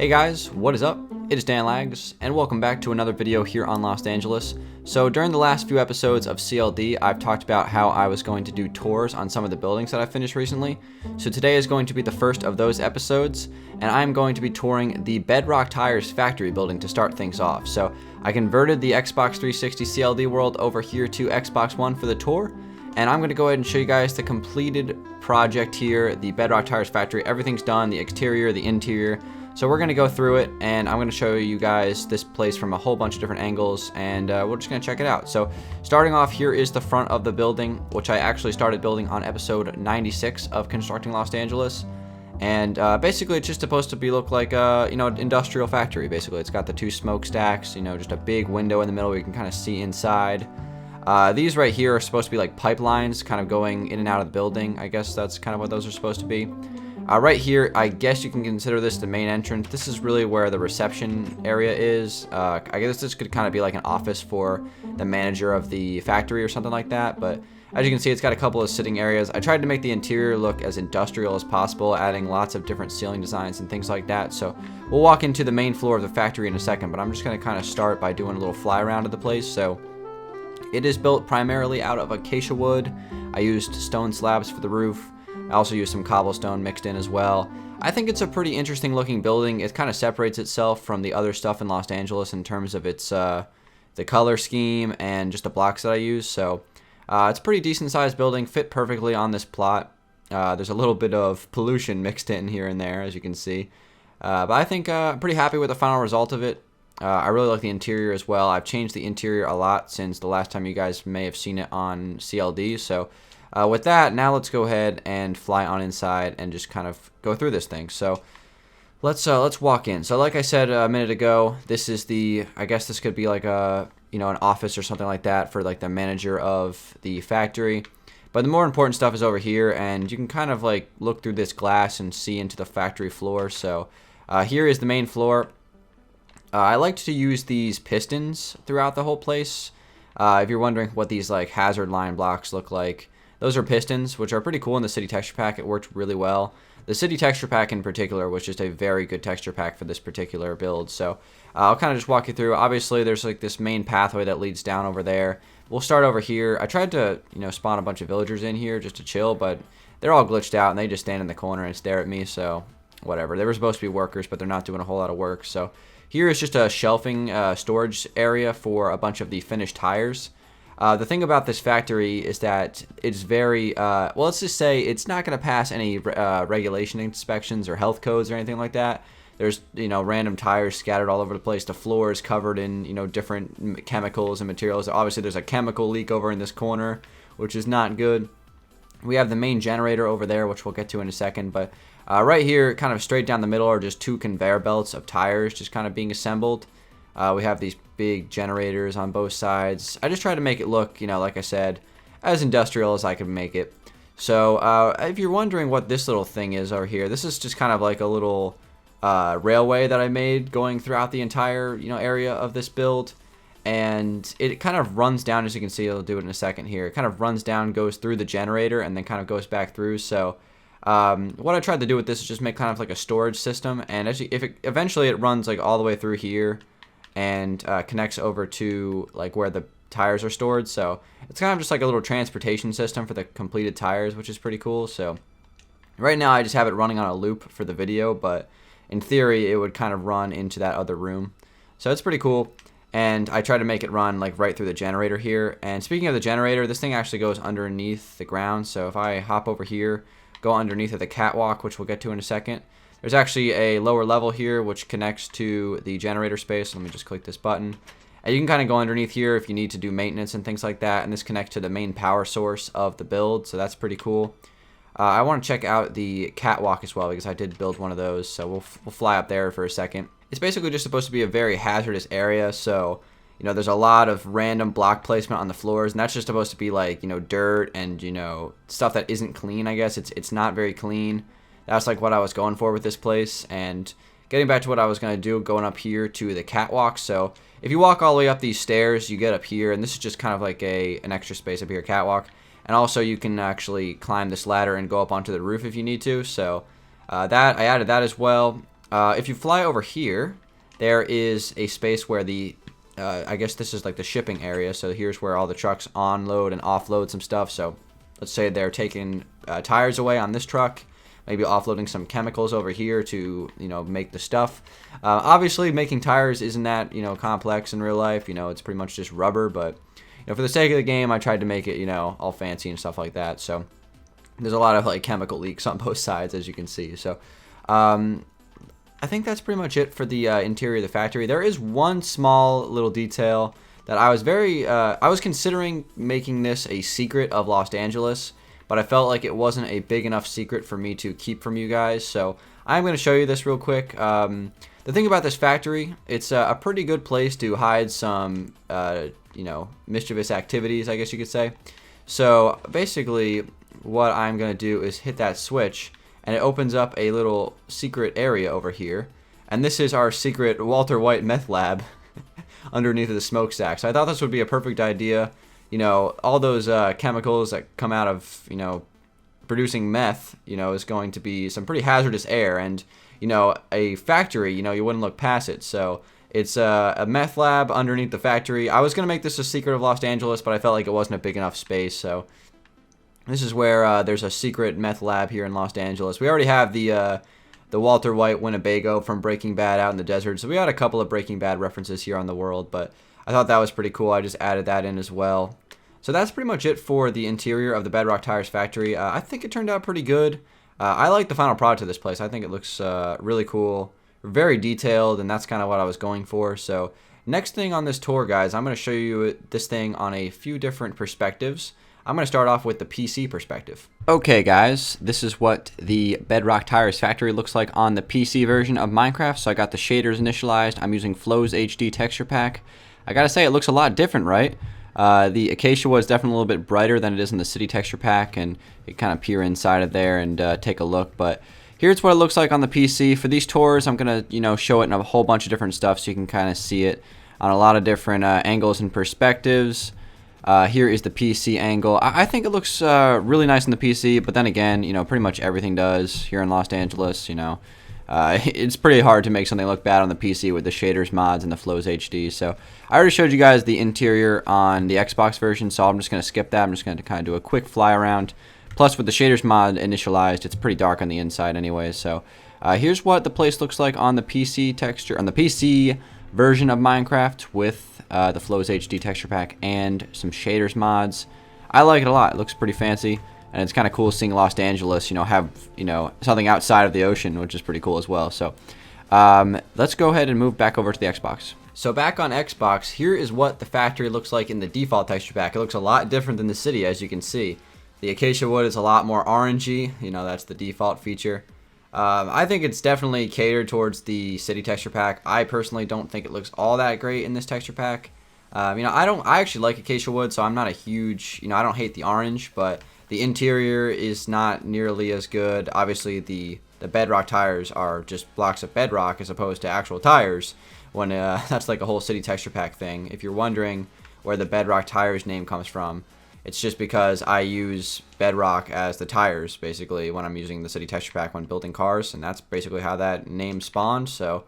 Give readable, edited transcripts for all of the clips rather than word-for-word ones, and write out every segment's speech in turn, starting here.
Hey guys, what is up? It is Dan Lags, and welcome back to another video here on Los Angeles. So during the last few episodes of CLD, I've talked about how I was going to do tours on some of the buildings that I finished recently. So today is going to be the first of those episodes, and I'm going to be touring the Bedrock Tires factory building to start things off. So I converted the Xbox 360 CLD world over here to Xbox One for the tour, and I'm going to go ahead and show you guys the completed project here, the Bedrock Tires factory. Everything's done, the exterior, the interior. So we're going to go through it, and I'm going to show you guys this place from a whole bunch of different angles, and we're just going to check it out. So starting off, here is the front of the building, which I actually started building on episode 96 of Constructing Los Angeles. And basically it's just supposed to look like a industrial factory. Basically it's got the two smokestacks, just a big window in the middle where you can kind of see inside. These right here are supposed to be like pipelines kind of going in and out of the building. I guess that's kind of what those are supposed to be. Right here, I guess you can consider this the main entrance. This is really where the reception area is. I guess this could kind of be like an office for the manager of the factory or something like that. But as you can see, it's got a couple of sitting areas. I tried to make the interior look as industrial as possible, adding lots of different ceiling designs and things like that. So we'll walk into the main floor of the factory in a second, but I'm just going to kind of start by doing a little fly around of the place. So it is built primarily out of acacia wood. I used stone slabs for the roof. I also used some cobblestone mixed in as well. I think it's a pretty interesting looking building. It kind of separates itself from the other stuff in Los Angeles in terms of its the color scheme and just the blocks that I use. So it's a pretty decent sized building, fit perfectly on this plot. There's a little bit of pollution mixed in here and there, as you can see. But I think I'm pretty happy with the final result of it. I really like the interior as well. I've changed the interior a lot since the last time you guys may have seen it on CLD. So with that, now let's go ahead and fly on inside and just kind of go through this thing. So let's walk in. So like I said a minute ago, this is I guess this could be like a an office or something like that for like the manager of the factory. But the more important stuff is over here, and you can kind of like look through this glass and see into the factory floor. So here is the main floor. I like to use these pistons throughout the whole place. If you're wondering what these like hazard line blocks look like, those are pistons, which are pretty cool in the city texture pack. It worked really well. The city texture pack in particular was just a very good texture pack for this particular build. So I'll kind of just walk you through. Obviously, there's like this main pathway that leads down over there. We'll start over here. I tried to, spawn a bunch of villagers in here just to chill, but they're all glitched out and they just stand in the corner and stare at me. So whatever. They were supposed to be workers, but they're not doing a whole lot of work. So here is just a shelving storage area for a bunch of the finished tires. The thing about this factory is that it's very, well, let's just say it's not going to pass any regulation inspections or health codes or anything like that. There's, random tires scattered all over the place. The floor is covered in, different chemicals and materials. Obviously, there's a chemical leak over in this corner, which is not good. We have the main generator over there, which we'll get to in a second. But right here, kind of straight down the middle, are just two conveyor belts of tires just kind of being assembled. We have these big generators on both sides. I just tried to make it look, like I said, as industrial as I could make it. So if you're wondering what this little thing is over here, this is just kind of like a little railway that I made going throughout the entire, area of this build. And it kind of runs down, as you can see, I'll do it in a second here. It kind of runs down, goes through the generator, and then kind of goes back through. So what I tried to do with this is just make kind of like a storage system. And eventually it runs like all the way through here and connects over to like where the tires are stored. So it's kind of just like a little transportation system for the completed tires, which is pretty cool. So right now I just have it running on a loop for the video, but in theory it would kind of run into that other room. So it's pretty cool. And I try to make it run like right through the generator here. And speaking of the generator, this thing actually goes underneath the ground. So if I hop over here, go underneath of the catwalk, which we'll get to in a second, there's actually a lower level here which connects to the generator space. Let me just click this button. And you can kind of go underneath here if you need to do maintenance and things like that. And this connects to the main power source of the build, so that's pretty cool. I want to check out the catwalk as well because I did build one of those. So we'll fly up there for a second. It's basically just supposed to be a very hazardous area. So, there's a lot of random block placement on the floors. And that's just supposed to be like, dirt and, stuff that isn't clean, I guess. It's not very clean. That's like what I was going for with this place. And getting back to what I was going to do, going up here to the catwalk. So if you walk all the way up these stairs, you get up here, and this is just kind of like an extra space up here, catwalk. And also you can actually climb this ladder and go up onto the roof if you need to. So that I added that as well. if you fly over here, there is a space where the I guess this is like the shipping area. So here's where all the trucks onload and offload some stuff. So let's say they're taking tires away on this truck, maybe offloading some chemicals over here to, make the stuff. Obviously, making tires isn't that, complex in real life. It's pretty much just rubber. But, for the sake of the game, I tried to make it, all fancy and stuff like that. So there's a lot of like chemical leaks on both sides, as you can see. So I think that's pretty much it for the interior of the factory. There is one small little detail that I was considering making this a secret of Los Angeles, but I felt like it wasn't a big enough secret for me to keep from you guys. So I'm going to show you this real quick. The thing about this factory, it's a pretty good place to hide some, mischievous activities, I guess you could say. So basically, what I'm going to do is hit that switch, and it opens up a little secret area over here. And this is our secret Walter White meth lab underneath of the smokestack. So I thought this would be a perfect idea. All those chemicals that come out of, producing meth, is going to be some pretty hazardous air. And, a factory, you wouldn't look past it. So it's a meth lab underneath the factory. I was going to make this a secret of Los Angeles, but I felt like it wasn't a big enough space. So this is where there's a secret meth lab here in Los Angeles. We already have the Walter White Winnebago from Breaking Bad out in the desert. So we got a couple of Breaking Bad references here on the world, but I thought that was pretty cool. I just added that in as well. So that's pretty much it for the interior of the Bedrock Tires factory. I think it turned out pretty good. I like the final product of this place. I think it looks really cool, very detailed, and that's kind of what I was going for. So next thing on this tour, guys, I'm going to show you this thing on a few different perspectives. I'm going to start off with the PC perspective. Okay, guys, this is what the Bedrock Tires factory looks like on the PC version of Minecraft. So I got the shaders initialized. I'm using Flows HD texture pack. I gotta say, it looks a lot different, right? The Acacia Wood is definitely a little bit brighter than it is in the City texture pack, and you kind of peer inside of there and take a look. But here's what it looks like on the PC. For these tours, I'm gonna show it in a whole bunch of different stuff so you can kind of see it on a lot of different angles and perspectives. Here is the PC angle. I think it looks really nice on the PC, but then again, pretty much everything does here in Los Angeles. It's pretty hard to make something look bad on the PC with the shaders mods and the Flows HD. So I already showed you guys the interior on the Xbox version, so I'm just going to skip that. I'm just going to kind of do a quick fly around. Plus, with the shaders mod initialized, it's pretty dark on the inside anyway. So here's what the place looks like on the PC texture, on the PC version of Minecraft with the Flows HD texture pack and some shaders mods. I like it a lot. It looks pretty fancy. And it's kind of cool seeing Los Angeles, have, something outside of the ocean, which is pretty cool as well. So let's go ahead and move back over to the Xbox. So back on Xbox, here is what the factory looks like in the default texture pack. It looks a lot different than the city, as you can see. The Acacia Wood is a lot more orangey. That's the default feature. I think it's definitely catered towards the city texture pack. I personally don't think it looks all that great in this texture pack. I actually like Acacia Wood, so I'm not a huge, I don't hate the orange, but the interior is not nearly as good. Obviously, the Bedrock tires are just blocks of bedrock as opposed to actual tires, when that's like a whole city texture pack thing. If you're wondering where the Bedrock tires name comes from, it's just because I use bedrock as the tires, basically, when I'm using the city texture pack when building cars, and that's basically how that name spawned. So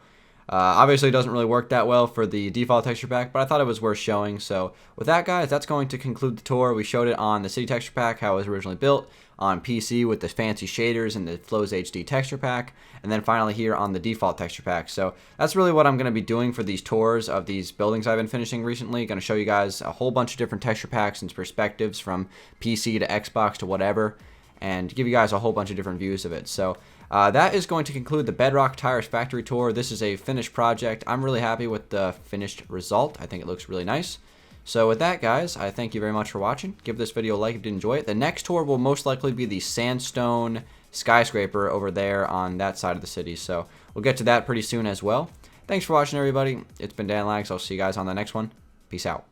obviously, it doesn't really work that well for the default texture pack, but I thought it was worth showing. So with that, guys, that's going to conclude the tour. We showed it on the city texture pack, how it was originally built, on PC with the fancy shaders and the Flows HD texture pack, and then finally here on the default texture pack. So that's really what I'm going to be doing for these tours of these buildings I've been finishing recently. Going to show you guys a whole bunch of different texture packs and perspectives from PC to Xbox to whatever, and give you guys a whole bunch of different views of it. So that is going to conclude the Bedrock Tires factory tour. This is a finished project. I'm really happy with the finished result. I think it looks really nice. So with that, guys, I thank you very much for watching. Give this video a like if you enjoy it. The next tour will most likely be the sandstone skyscraper over there on that side of the city. So we'll get to that pretty soon as well. Thanks for watching, everybody. It's been Dangeles. I'll see you guys on the next one. Peace out.